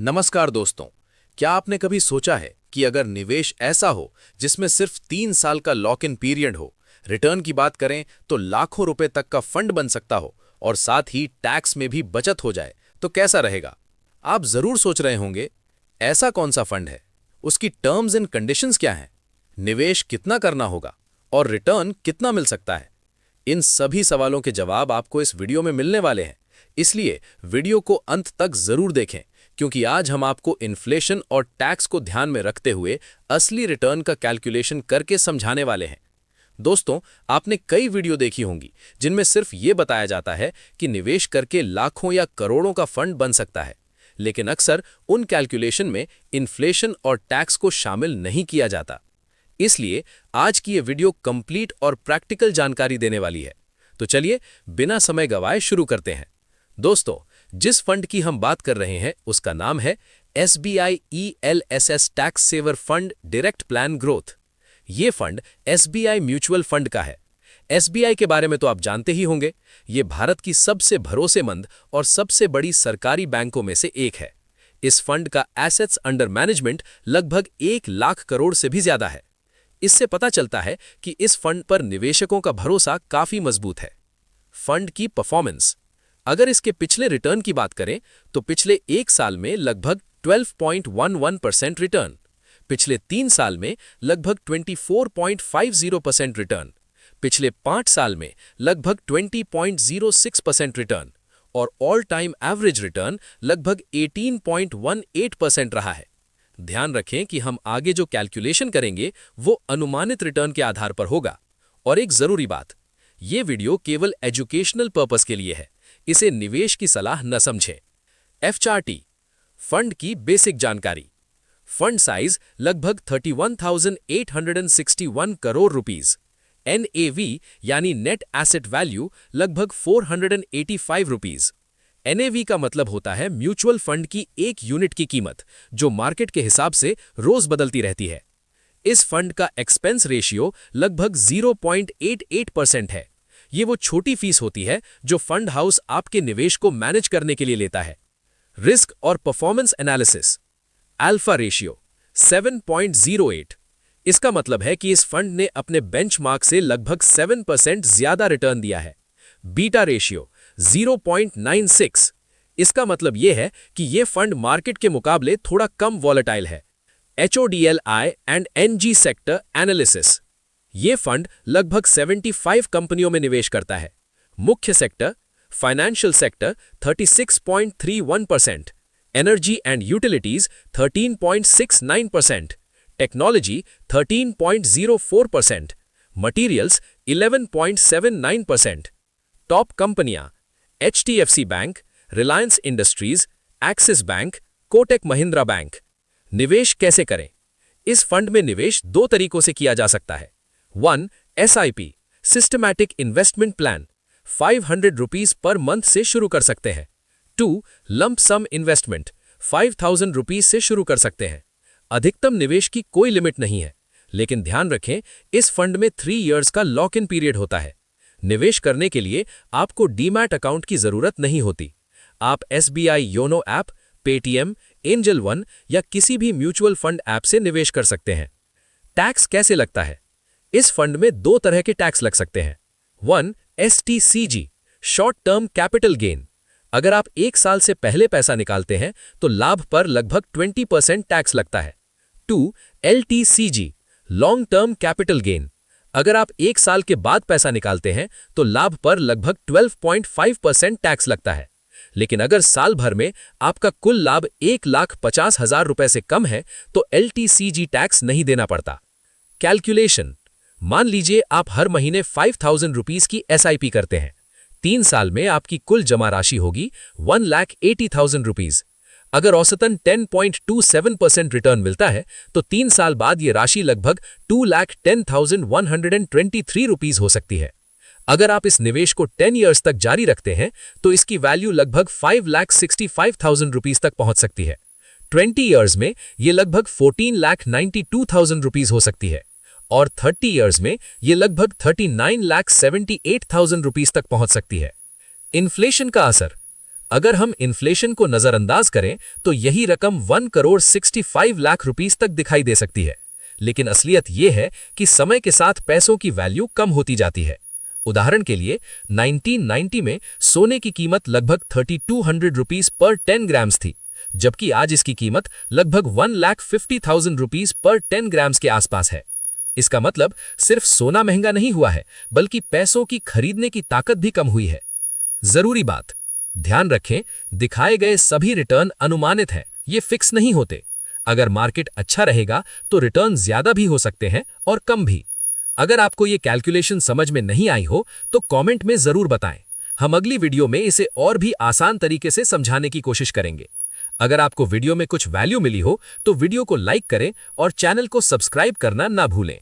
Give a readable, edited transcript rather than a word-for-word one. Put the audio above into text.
नमस्कार दोस्तों। क्या आपने कभी सोचा है कि अगर निवेश ऐसा हो जिसमें सिर्फ 3 साल का लॉक इन पीरियड हो, रिटर्न की बात करें तो लाखों रुपए तक का फंड बन सकता हो और साथ ही टैक्स में भी बचत हो जाए, तो कैसा रहेगा? आप जरूर सोच रहे होंगे, ऐसा कौन सा फंड है, उसकी टर्म्स एंड कंडीशंस क्या हैं, निवेश कितना करना होगा और रिटर्न कितना मिल सकता है? इन सभी सवालों के जवाब आपको इस वीडियो में मिलने वाले हैं, इसलिए वीडियो को अंत तक जरूर देखें, क्योंकि आज हम आपको इन्फ्लेशन और टैक्स को ध्यान में रखते हुए असली रिटर्न का कैलकुलेशन करके समझाने वाले हैं। दोस्तों, आपने कई वीडियो देखी होंगी जिनमें सिर्फ ये बताया जाता है कि निवेश करके लाखों या करोड़ों का फंड बन सकता है, लेकिन अक्सर उन कैलकुलेशन में इन्फ्लेशन और टैक्स को शामिल नहीं किया जाता। इसलिए आज की ये वीडियो कंप्लीट और प्रैक्टिकल जानकारी देने वाली है। तो चलिए बिना समय गवाए शुरू करते हैं। दोस्तों, जिस फंड की हम बात कर रहे हैं उसका नाम है SBI ELSS tax saver fund direct plan growth. ये फंड SBI म्यूचुअल फंड का है। SBI के बारे में तो आप जानते ही होंगे, ये भारत की सबसे भरोसेमंद और सबसे बड़ी सरकारी बैंकों में से एक है। इस फंड का एसेट्स अंडर मैनेजमेंट लगभग 1 लाख करोड़ से भी ज्यादा है। इससे पता चलता है कि इस फंड पर निवेशकों का भरोसा काफी मजबूत है। फंड की परफॉर्मेंस, अगर इसके पिछले रिटर्न की बात करें तो पिछले 1 साल में लगभग 12.11% रिटर्न, पिछले 3 साल में लगभग 24.50% रिटर्न, पिछले 5 साल में लगभग 20.06% रिटर्न और ऑल टाइम एवरेज रिटर्न लगभग 18.18% रहा है। ध्यान रखें कि हम आगे जो कैलकुलेशन करेंगे वो अनुमानित रिटर्न के आधार पर होगा। और एक जरूरी बात, ये वीडियो केवल एजुकेशनल पर्पस के लिए है, इसे निवेश की सलाह न समझें। FCharty फंड की बेसिक जानकारी, फंड साइज लगभग 31,861 करोड़ रुपीस, NAV यानी नेट एसेट वैल्यू लगभग 485 रुपीस। NAV का मतलब होता है म्यूचुअल फंड की एक यूनिट की कीमत, जो मार्केट के हिसाब से रोज बदलती रहती है। इस फंड का एक्सपेंस रेशियो लगभग 0.88% है। ये वो छोटी फीस होती है जो फंड हाउस आपके निवेश को मैनेज करने के लिए लेता है। रिस्क और परफॉर्मेंस एनालिसिस, अल्फा रेशियो 7.08। इसका मतलब है कि इस फंड ने अपने बेंचमार्क से लगभग 7% ज्यादा रिटर्न दिया है। Beta ratio 0.96। इसका मतलब यह है कि यह फंड मार्केट के मुकाबले थोड़ा कम वॉलेटाइल है। HODLI and NG sector analysis, ये फंड लगभग 75 कंपनियों में निवेश करता है। मुख्य sector financial sector 36.31%, energy and utilities 13.69%, technology 13.04%, materials 11.79%। Top कंपनियां HDFC bank, Reliance industries, axis bank, Kotak Mahindra bank. निवेश कैसे करें? इस फंड में निवेश दो तरीकों से किया जा सकता है। 1. SIP systematic investment plan 500 rupees per month से शुरू कर सकते हैं। 2. लंप सम इन्वेस्टमेंट 5000 रुपीज से शुरू कर सकते हैं। अधिकतम निवेश की कोई लिमिट नहीं है, लेकिन ध्यान रखें इस फंड में 3 इयर्स का लॉक इन पीरियड होता है। निवेश करने के लिए आपको डीमैट अकाउंट की जरूरत नहीं होती। आप SBI YONO app, Paytm, angel one या किसी भी म्यूचुअल फंड ऐप से निवेश कर सकते हैं। टैक्स कैसे लगता है? इस फंड में 2 तरह के टैक्स लग सकते हैं। 1. STCG short term capital gain, अगर आप 1 साल से पहले पैसा निकालते हैं तो लाभ पर लगभग 20% टैक्स लगता है। 2. LTCG long term capital gain, अगर आप 1 साल के बाद पैसा निकालते हैं तो लाभ पर लगभग 12.5% टैक्स लगता है। लेकिन अगर साल भर में आपका कुल लाभ 1,50,000 रुपए से कम है तो LTCG टैक्स नहीं देना पड़ता। कैलकुलेशन, मान लीजिए आप हर महीने 5,000 रुपीज की SIP करते हैं। 3 साल में आपकी कुल जमा राशि होगी 1,80,000 रुपीज। अगर औसतन 10.27% रिटर्न मिलता है तो 3 साल बाद ये राशि लगभग 2,10,123 रुपीज हो सकती है। अगर आप इस निवेश को 10 इयर्स तक जारी रखते हैं तो इसकी वैल्यू लगभग 5,65,000 रुपीज तक पहुंच सकती है। 20 इयर्स में ये लगभग 14,92,000 रुपीज हो सकती है और 30 इयर्स में ये लगभग 39,78,000 रुपीज तक पहुंच सकती है। इन्फ्लेशन का असर, अगर हम इन्फ्लेशन को नजरअंदाज करें तो यही रकम 1,65,00,000 तक दिखाई दे सकती है। लेकिन असलियत यह है कि समय के साथ पैसों की वैल्यू कम होती जाती है। उदाहरण के लिए 1990 में सोने की कीमत लगभग 3,200 रुपीस पर 10 ग्राम्स थी, जबकि आज इसकी कीमत लगभग 1,50,000 रुपीस पर 10 ग्राम्स के आसपास है। इसका मतलब सिर्फ सोना महंगा नहीं हुआ है, बल्कि पैसों की खरीदने की ताकत भी कम हुई है। जरूरी बात, ध्यान रखें, दिखाए गए सभी रिटर्न अनुमानित हैं, ये फिक्स नहीं होते। अगर मार्केट अच्छा रहेगा तो रिटर्न ज्यादा भी हो सकते हैं और कम भी। अगर आपको ये कैलकुलेशन समझ में नहीं आई हो तो कमेंट में जरूर बताएं। हम अगली वीडियो में इसे और भी आसान तरीके से समझाने की कोशिश करेंगे। अगर आपको वीडियो में कुछ वैल्यू मिली हो तो वीडियो को लाइक करें और चैनल को सब्सक्राइब करना ना भूलें।